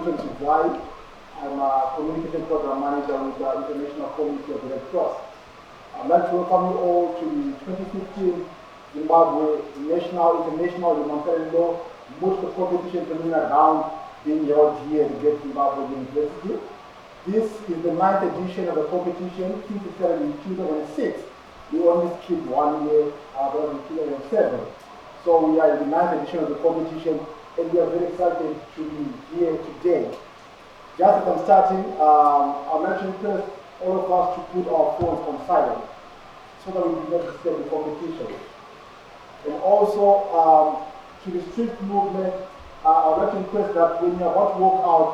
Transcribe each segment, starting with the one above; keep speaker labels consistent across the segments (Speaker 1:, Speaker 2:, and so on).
Speaker 1: Zimbabwe. I'm a communication program manager with the International Committee of the Red Cross. I'd like to welcome you all to the 2015 Zimbabwe National International Humanitarian Law Moot competition preliminary round being held here at the Great Zimbabwe University. This is the 9th edition of the competition since it started in 2006. We only skipped 1 year, in 2007. So we are in the 9th edition of the competition, and we are very excited to be here today. Just as I'm starting, I'd like to request all of us to put our phones on silent so that we do not disturb the competition. And also, to restrict movement, I'd like to request that when you're about to walk out,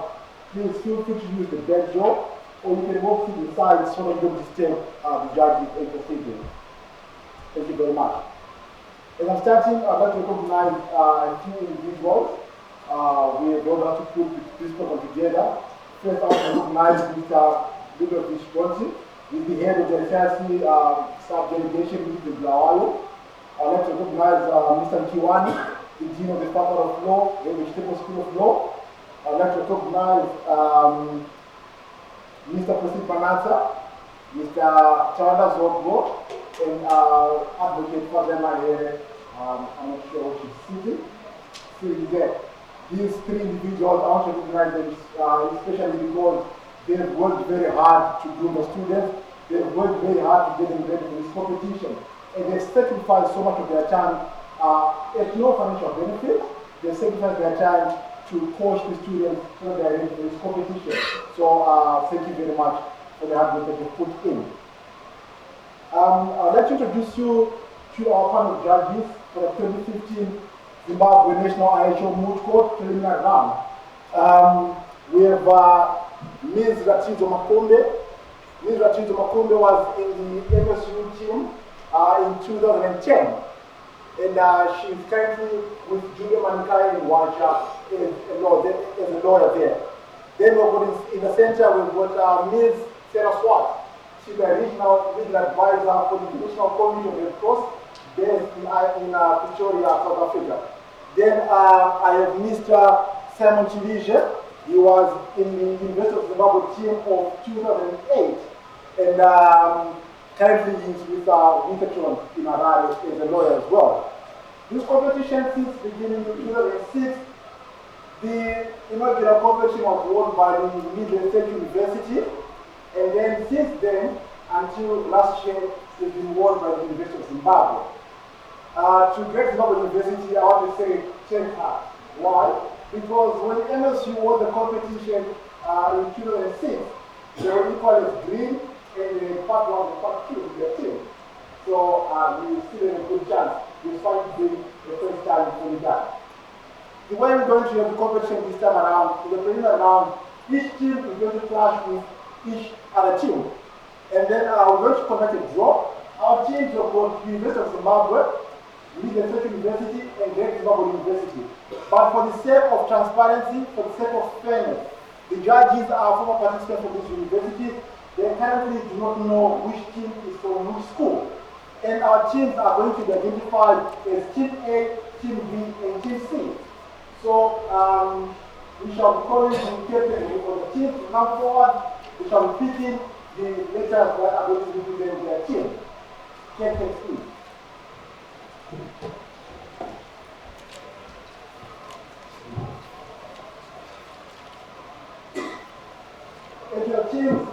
Speaker 1: please feel free to use the back door, or you can walk to the side so that you don't disturb the judges and proceedings. Thank you very much. As I'm starting, I'd like to recognize a few individuals. We are going to put this program together. First, I want to recognize Mr. Ludovic Bonsi. He's the head of the FRC sub-delegation in Blawayo. I'd like to recognize Mr. Kiwani, the Dean of the Faculty of Law, the Vegetable School of Law. I'd like to recognize Mr. Prasid Manasa, Mr. Chawanda Zogbo, and Advocate Fadema here. I'm not sure what she's sitting there. These three individuals, I want to recognize them, especially because they've worked very hard to groom the students. They've worked very hard to get them ready for this competition. And they've sacrificed so much of their time at no financial benefit. They've sacrificed their time to coach the students so that they're ready for this competition. So thank you very much for the hard work that you've put in. I'd like to introduce you to our panel of judges for the 2015 Zimbabwe National IHO Moot Court preliminary round. We have Ms. Ratizo Makombe. Ms. Ratizo Makombe was in the MSU team in 2010. And she's currently with Julia Manikai in Wansha as a lawyer there. Then we've got in the center, we've got Ms. Sarah Swart. She's a regional legal advisor for the International Committee of the Red Cross based in Pretoria, South Africa. Then I have Mr. Simon Chilije. He was in the University of Zimbabwe team of 2008. And currently he's with Wintertron in Harare as a lawyer as well. This competition since beginning in 2006, the inaugural competition was won by the Midland State University. And then since then, until last year, it's been won by the University of Zimbabwe. To Great Zimbabwe University, I want to say check hard. Why? Because when MSU won the competition in 2006, they were equal as green, and they part 1 and part 2 of their team. So we still have a good chance, despite being the first time for the guy. The way we're going to have the competition this time around, in the preliminary round, each team is going to clash with each other team. And then we're going to conduct a draw. Our teams are called the University of Zimbabwe, Legal State University, and Great Zimbabwe University. But for the sake of transparency, for the sake of fairness, the judges are former participants of this university. They currently do not know which team is from which school. And our teams are going to be identified as Team A, Team B, and Team C. So we shall be calling the captain for the team to come forward. We shall be picking the letters that are going to be given their team. Captain C. And your team,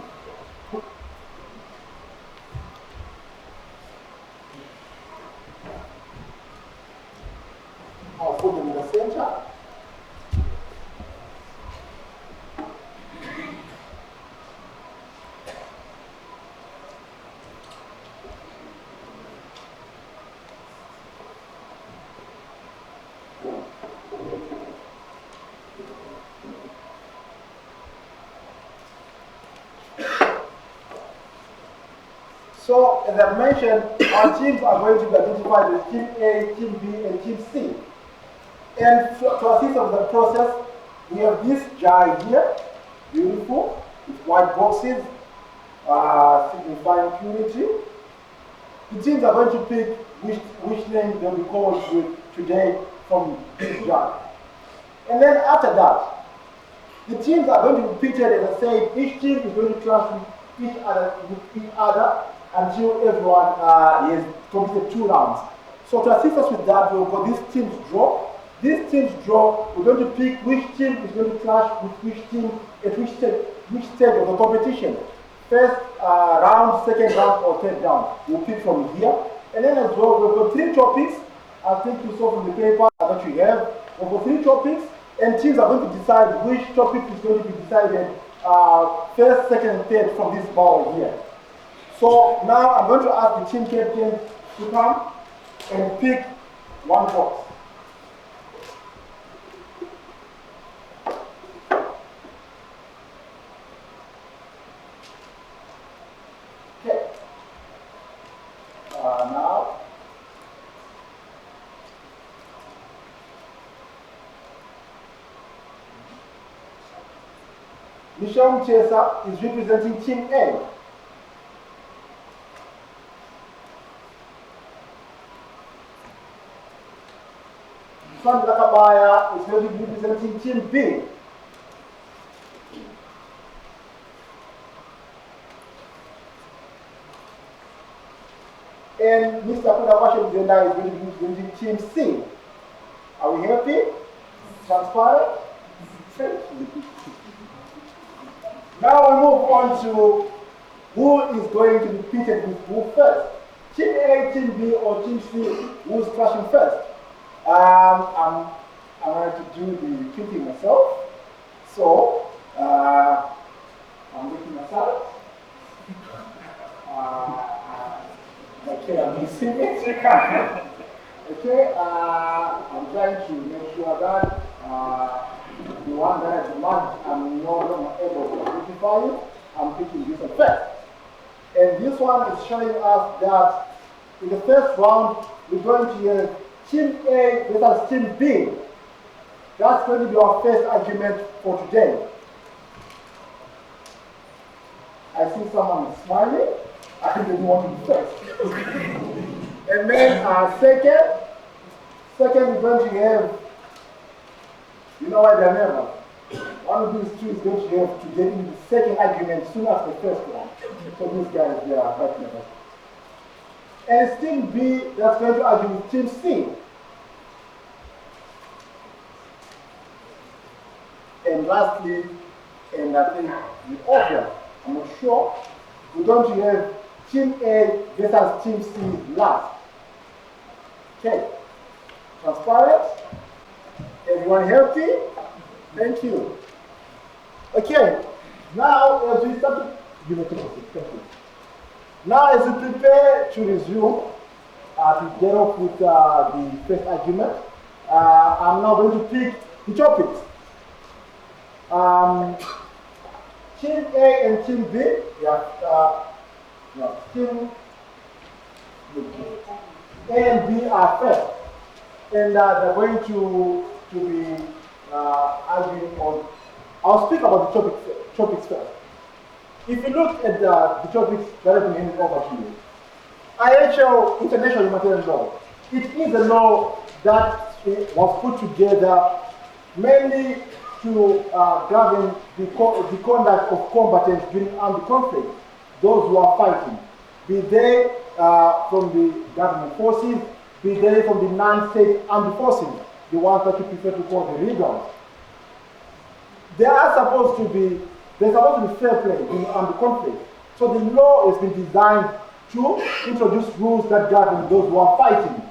Speaker 1: I'll put them in the center. So, as I mentioned, our teams are going to be identified as Team A, Team B, and Team C. And to assist with the process, we have this jar here, beautiful, with white boxes, signifying purity. The teams are going to pick which name they'll be called with today from this jar. And then after that, The teams are going to be pitted, as I said, each team is going to clash with each other until everyone has completed 2 rounds. So to assist us with that, we've got this team's draw. This team's draw, we're going to pick which team is going to clash with which team at which stage of the competition. First round, second round, or third round. We'll pick from here. And then as well, we've got 3 topics. I think you saw from the paper that you have. We've got 3 topics, and teams are going to decide which topic is going to be decided first, second, and third from this ball here. So now I'm going to ask the team captain to come and pick one box. Okay. Now, Michelle Mchesa is representing Team A. Sandra Kabaya is going to be representing Team B. And Mr. Kudawashe Mzenda is going to be representing Team C. Are we happy? Transparent? Now we move on to who is going to be pitted with who first. Team A, Team B, or Team C, who is clashing first? I'm going to do the picking myself. So, I'm looking myself. Okay, I'm missing it. Okay, I'm trying to make sure that the one that has marked I'm no longer able to identify it. I'm picking this one first. And this one is showing us that in the first round, we're going to have Team A versus Team B. That's going to be our first argument for today. I see someone smiling. I think they want to be first. And then second we're going to have, you know what, they're never. One of these two is going to have to get in the second argument soon as the first one. So these guys, they are quite clever. And it's Team B that's going to argue with Team C. And lastly, and I think the obvious, I'm not sure, we're going to have Team A versus Team C last. Okay. Transparent? Everyone healthy? Thank you. Okay. Now, as we start to, now as we prepare to resume, to get off with the first argument, I'm now going to pick the topics. Team A and Team B, Team A and B are first, and they're going to be arguing on. I'll speak about the topics first. If you look at the topics that have been handed over to you, IHL, International Humanitarian Law, it is a law that was put together mainly to govern the conduct of combatants during armed conflict, those who are fighting, be they from the government forces, be they from the non-state armed forces, the ones that you prefer to call the rebels. There's supposed to be fair play in armed conflict. So the law has been designed to introduce rules that govern those who are fighting.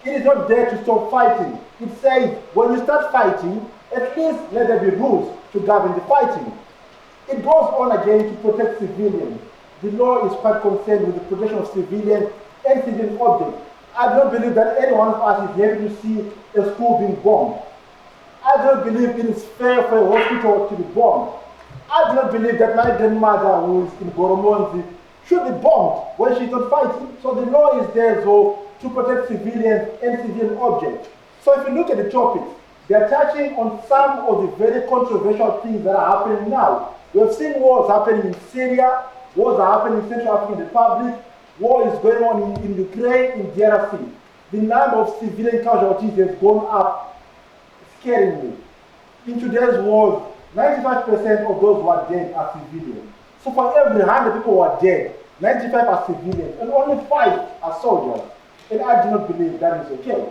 Speaker 1: It is not there to stop fighting. It says when you start fighting, at least let there be rules to govern the fighting. It goes on again to protect civilians. The law is quite concerned with the protection of civilians and civilian objects. I don't believe that any one of us is happy to see a school being bombed. I don't believe it is fair for a hospital to be bombed. I do not believe that my grandmother who is in Goromonzi should be bombed when she's not fighting. So the law is there so to protect civilians and civilian objects. So if you look at the topics, they're touching on some of the very controversial things that are happening now. We have seen wars happening in Syria, wars are happening in Central African Republic, war is going on in Ukraine, in DRC. The number of civilian casualties has gone up scaringly. In today's world, 95% of those who are dead are civilians. So for every 100 people who are dead, 95 are civilians, and only 5 are soldiers. And I do not believe that is okay.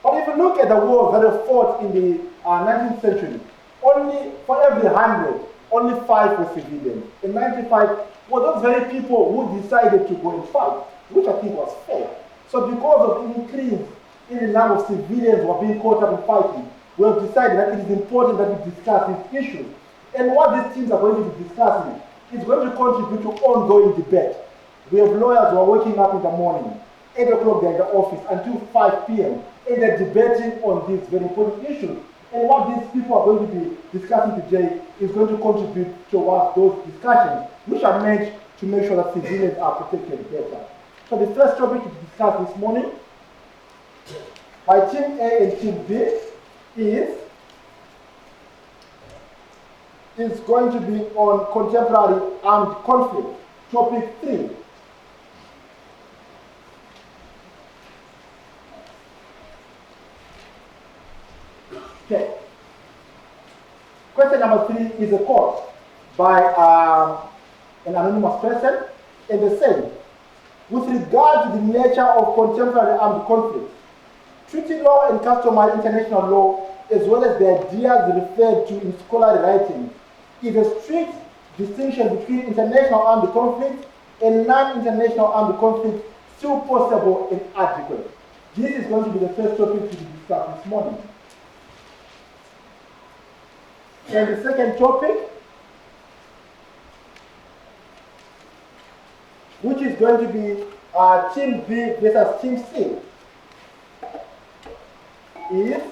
Speaker 1: But if you look at the wars that were fought in the 19th century, only for every 100, only 5 were civilians. And 95 were those very people who decided to go and fight, which I think was fair. So because of the increase in the number of civilians who are being caught up in fighting, we have decided that it is important that we discuss these issues. And what these teams are going to be discussing is going to contribute to ongoing debate. We have lawyers who are waking up in the morning, 8 o'clock they're in the office until 5 p.m. and they're debating on these very important issues. And what these people are going to be discussing today is going to contribute towards those discussions, which are meant to make sure that civilians are protected better. So the first topic to discuss this morning by Team A and Team B is going to be on contemporary armed conflict. Topic 3. Okay. Question number 3 is a quote by an anonymous person, and they say, with regard to the nature of contemporary armed conflict, treaty law and customary international law, as well as the ideas referred to in scholarly writing, is a strict distinction between international armed conflict and non-international armed conflict still possible and adequate? This is going to be the first topic to be discussed this morning. And the second topic, which is going to be Team B versus Team C, is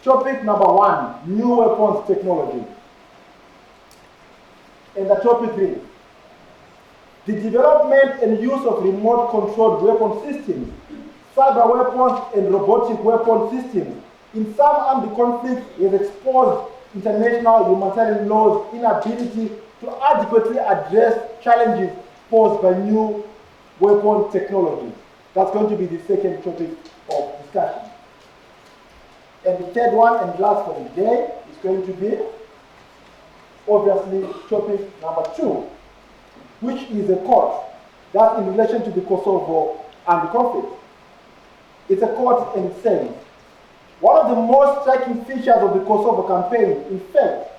Speaker 1: topic number 1, new weapons technology. And the topic is the development and use of remote controlled weapon systems, cyber weapons and robotic weapon systems in some armed conflicts has exposed international humanitarian law's inability to adequately address challenges posed by new weapon technologies. That's going to be the second topic of discussion. And the third one and last for the day is going to be, obviously, topic number 2, which is a quote that's in relation to the Kosovo armed conflict. It's a quote and it says, one of the most striking features of the Kosovo campaign, in fact,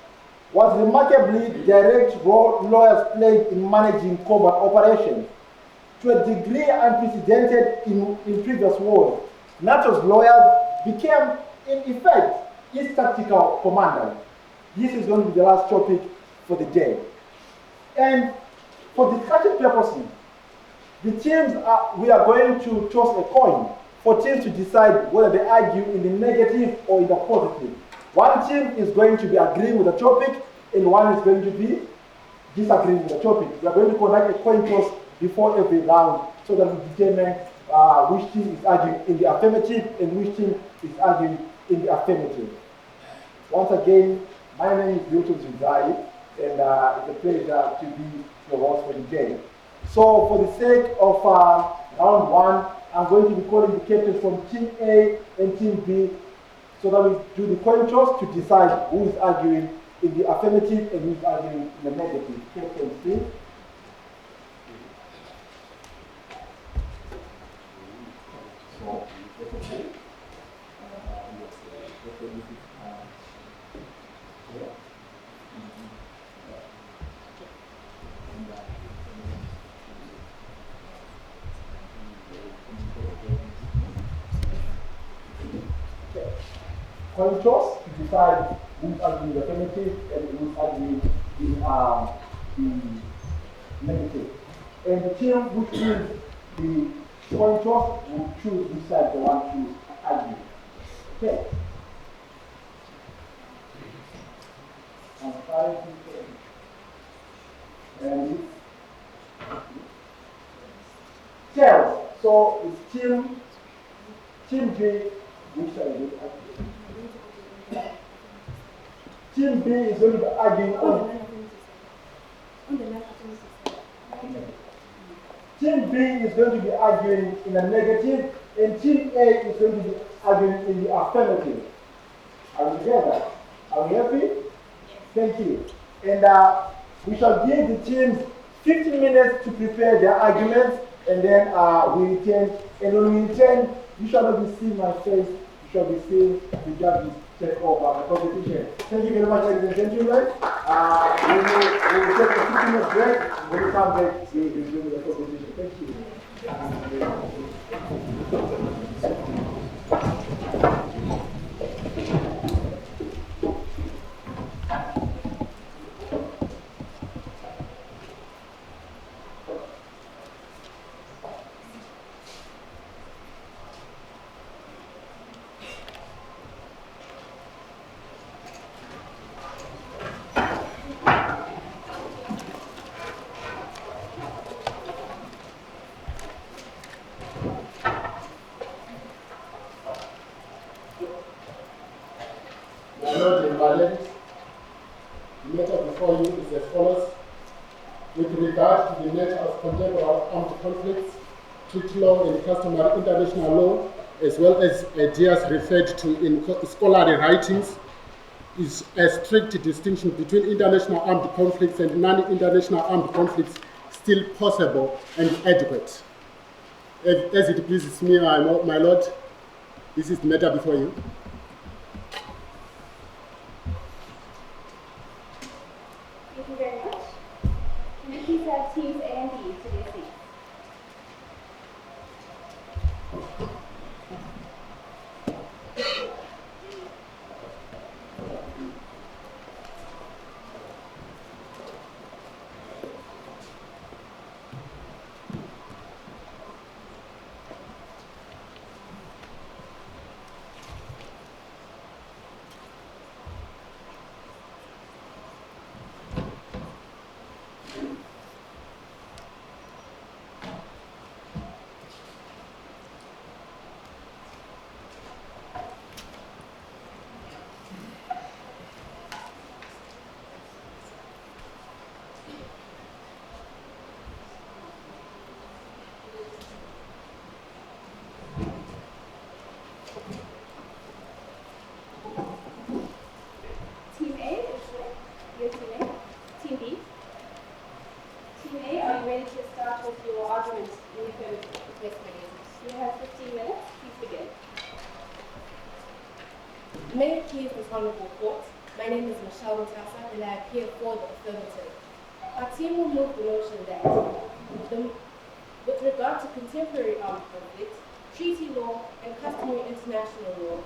Speaker 1: was the remarkably direct role lawyers played in managing combat operations. To a degree unprecedented in previous wars, NATO's lawyers became, in effect, its tactical commanders. This is going to be the last topic for the day. And for discussion purposes, the teams we are going to toss a coin for teams to decide whether they argue in the negative or in the positive. One team is going to be agreeing with the topic, and one is going to be disagreeing with the topic. We are going to conduct a coin toss before every round so that we determine which team is arguing in the affirmative and which team is arguing in the affirmative. Once again, my name is Milton Zuzai, and it's a pleasure to be your host for the day. So for the sake of round 1, I'm going to be calling the captains from Team A and Team B so that we do the coin toss to decide who is arguing in the affirmative and who is arguing in the negative. Captain C. So, okay. Coin toss to decide who's arguing the affirmative and who's arguing the negative. And the team which wins the coin toss will choose which side they want to argue. Okay. I'm trying to say. And it's tails. So it's team B. Which side is it? Team B is going to be arguing on the left. Team B is going to be arguing in a negative, and Team A is going to be arguing in the affirmative. Are we together? Are we happy? Thank you. And we shall give the teams 15 minutes to prepare their arguments, and then we return. And when we return, you shall not be seeing my face, you shall be seeing the judges take over the competition. Thank you very much, ladies and gentlemen. We will take a 15-minute break. When we come back, we will resume the competition. Thank you. The matter before you is as follows. With regard to the nature of contemporary armed conflicts, treaty law and customary international law, as well as ideas referred to in scholarly writings, is a strict distinction between international armed conflicts and non-international armed conflicts still possible and adequate. As it pleases me, my Lord, this is the matter before you.
Speaker 2: Thank you very much. Can we please have teams A and B to their seats?
Speaker 3: May it please this Honourable Court, my name is Michelle Mutasa and I appear for the affirmative. Our team will move the motion that, with regard to contemporary armed conflicts, treaty law and customary international law,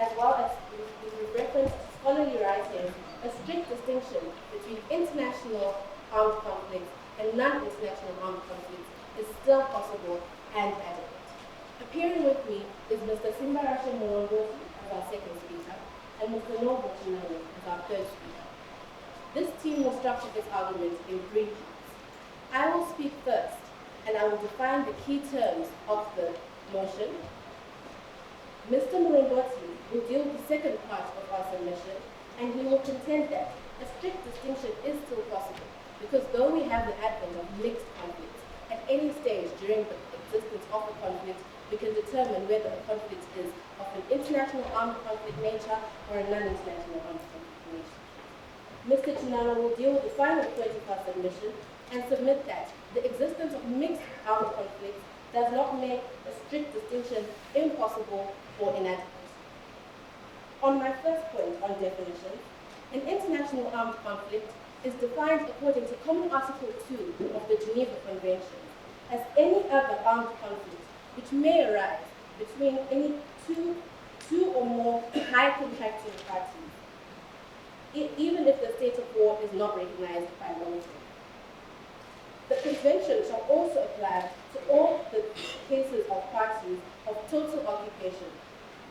Speaker 3: as well as with reference to scholarly writings, a strict distinction between international armed conflicts and non-international armed conflicts is still possible and adequate. Appearing with me is Mr. Simbarashe Morongo, our second speaker, and Mr. Noble Chinano as our third speaker. This team will structure this argument in 3 parts. I will speak first, and I will define the key terms of the motion. Mr. Murongoti will deal with the second part of our submission, and he will contend that a strict distinction is still possible, because though we have the advent of mixed conflicts, at any stage during the existence of a conflict, we can determine whether a conflict is of an international armed conflict nature or a non-international armed conflict nature. Mr. Chinano will deal with the final point of our submission and submit that the existence of mixed armed conflicts does not make a strict distinction impossible or inadequate. On my first point on definitions, an international armed conflict is defined according to Common Article 2 of the Geneva Convention as any other armed conflict which may arise between any two or more high contracting parties, even if the state of war is not recognized by one of them. The convention shall also apply to all the cases of parties of total occupation,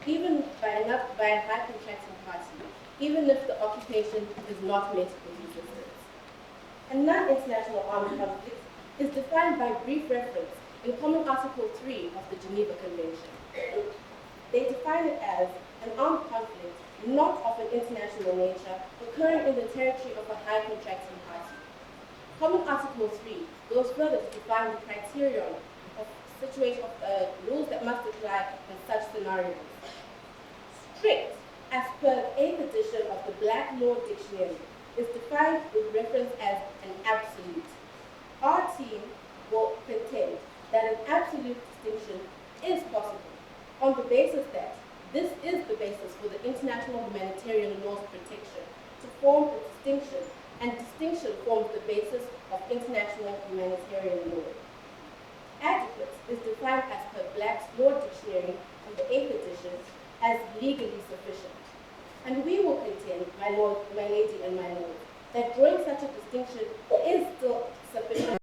Speaker 3: even by a high contracting party, even if the occupation is not met with resistance. A non-international armed conflict is defined by brief reference in Common Article 3 of the Geneva Convention. They define it as an armed conflict not of an international nature occurring in the territory of a high contracting party. Common Article 3 goes further to define the criterion of rules that must apply in such scenarios. Strict as per the 8th edition of the Black Law Dictionary, is defined with reference as an absolute. Our team will contend that an absolute distinction is possible on the basis that this is the basis for the international humanitarian law's protection to form a distinction, and distinction forms the basis of international humanitarian law. Adequate is defined as per Black's Law Dictionary of the 8th edition as legally sufficient. And we will contend, my lord, my lady, and my lord, that drawing such a distinction is still sufficient